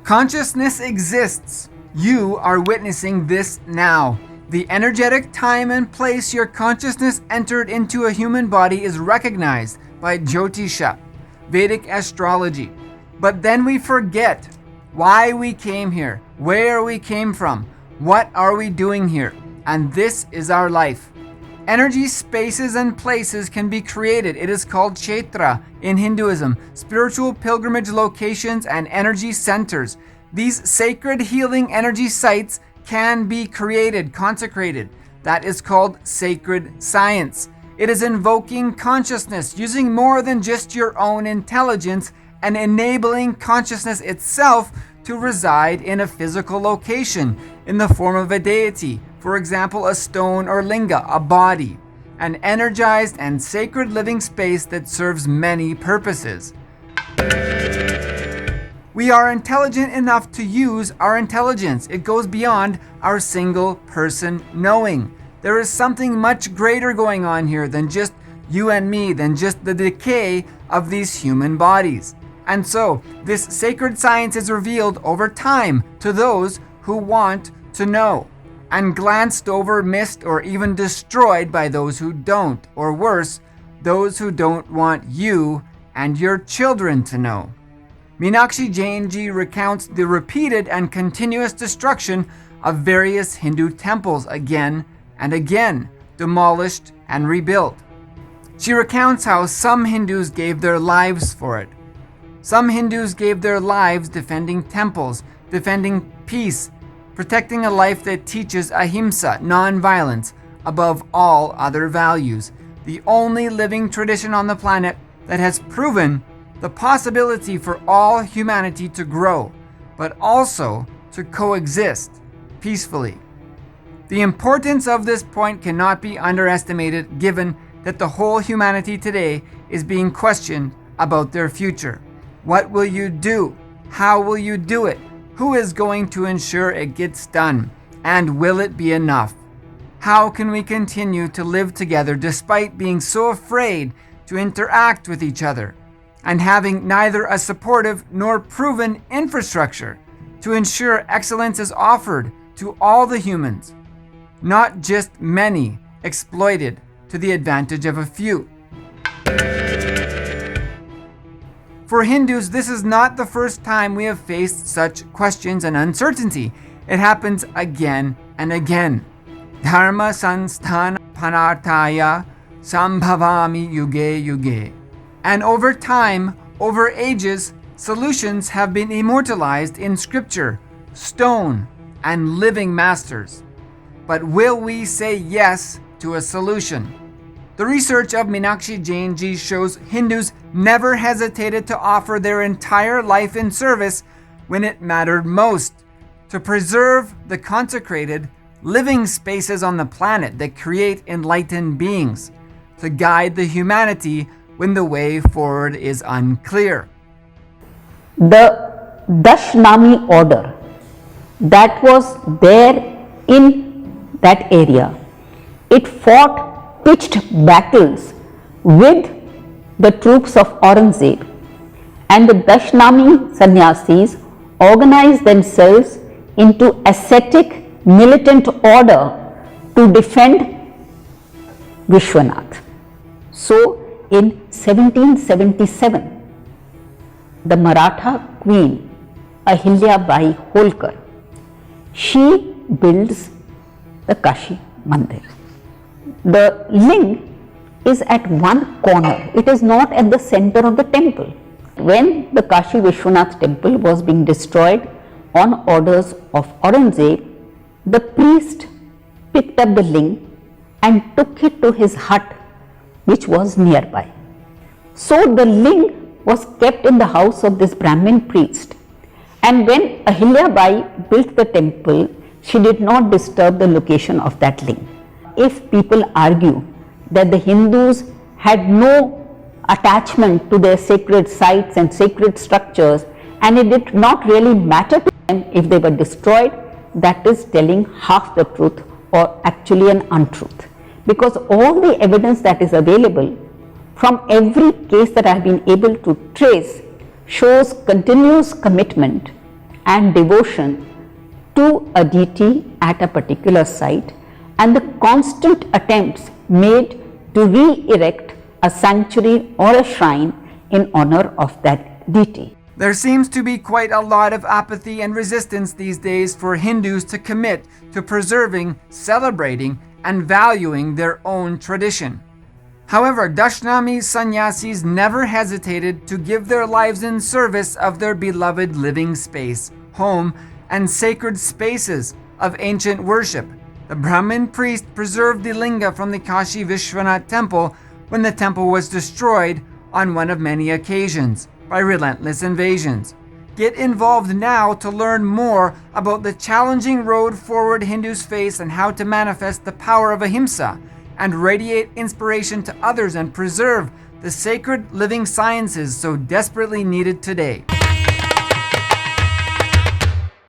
Consciousness exists. You are witnessing this now. The energetic time and place your consciousness entered into a human body is recognized by Jyothisha, Vedic Astrology. But then we forget why we came here, where we came from, what are we doing here, and this is our life. Energy spaces and places can be created. It is called Kshetra in Hinduism, spiritual pilgrimage locations and energy centers. These sacred healing energy sites can be created, consecrated. That is called sacred science. It is invoking consciousness, using more than just your own intelligence and enabling consciousness itself to reside in a physical location in the form of a deity, for example, a stone or linga, a body, an energized and sacred living space that serves many purposes. We are intelligent enough to use our intelligence. It goes beyond our single person knowing. There is something much greater going on here than just you and me, than just the decay of these human bodies. And so, this sacred science is revealed over time to those who want to know, and glanced over, missed, or even destroyed by those who don't, or worse, those who don't want you and your children to know. Meenakshi Jainji recounts the repeated and continuous destruction of various Hindu temples again and again, demolished and rebuilt. She recounts how some Hindus gave their lives for it. Some Hindus gave their lives defending temples, defending peace, protecting a life that teaches Ahimsa, non-violence, above all other values. The only living tradition on the planet that has proven the possibility for all humanity to grow, but also to coexist peacefully. The importance of this point cannot be underestimated, given that the whole humanity today is being questioned about their future. What will you do? How will you do it? Who is going to ensure it gets done? And will it be enough? How can we continue to live together despite being so afraid to interact with each other, and having neither a supportive nor proven infrastructure to ensure excellence is offered to all the humans, not just many exploited to the advantage of a few? For Hindus, this is not the first time we have faced such questions and uncertainty. It happens again and again. Dharma sansthana panarthaya sambhavami yuge yuge. And over time, over ages, solutions have been immortalized in scripture, stone, and living masters. But will we say yes to a solution? The research of Meenakshi Jainji shows Hindus never hesitated to offer their entire life in service when it mattered most, to preserve the consecrated, living spaces on the planet that create enlightened beings, to guide the humanity when the way forward is unclear. The Dashnami order that was there in that area, it fought pitched battles with the troops of Aurangzeb, and the Dashnami sannyasis organized themselves into ascetic militant order to defend Vishwanath. So in 1777, the Maratha queen Ahilya Bai Holkar, she builds the Kashi Mandir. The ling is at one corner, it is not at the center of the temple. When the Kashi Vishwanath temple was being destroyed on orders of Aurangzeb, the priest picked up the ling and took it to his hut, which was nearby. So the ling was kept in the house of this Brahmin priest, and when Ahilya Bai built the temple, she did not disturb the location of that ling. If people argue that the Hindus had no attachment to their sacred sites and sacred structures, and it did not really matter to them if they were destroyed, that is telling half the truth, or actually an untruth. Because all the evidence that is available from every case that I have been able to trace shows continuous commitment and devotion to a deity at a particular site, and the constant attempts made to re-erect a sanctuary or a shrine in honor of that deity. There seems to be quite a lot of apathy and resistance these days for Hindus to commit to preserving, celebrating, and valuing their own tradition. However, Dashnami sannyasis never hesitated to give their lives in service of their beloved living space, home, and sacred spaces of ancient worship. The Brahmin priest preserved the Linga from the Kashi Vishwanath temple when the temple was destroyed on one of many occasions by relentless invasions. Get involved now to learn more about the challenging road forward Hindus face and how to manifest the power of Ahimsa and radiate inspiration to others and preserve the sacred living sciences so desperately needed today.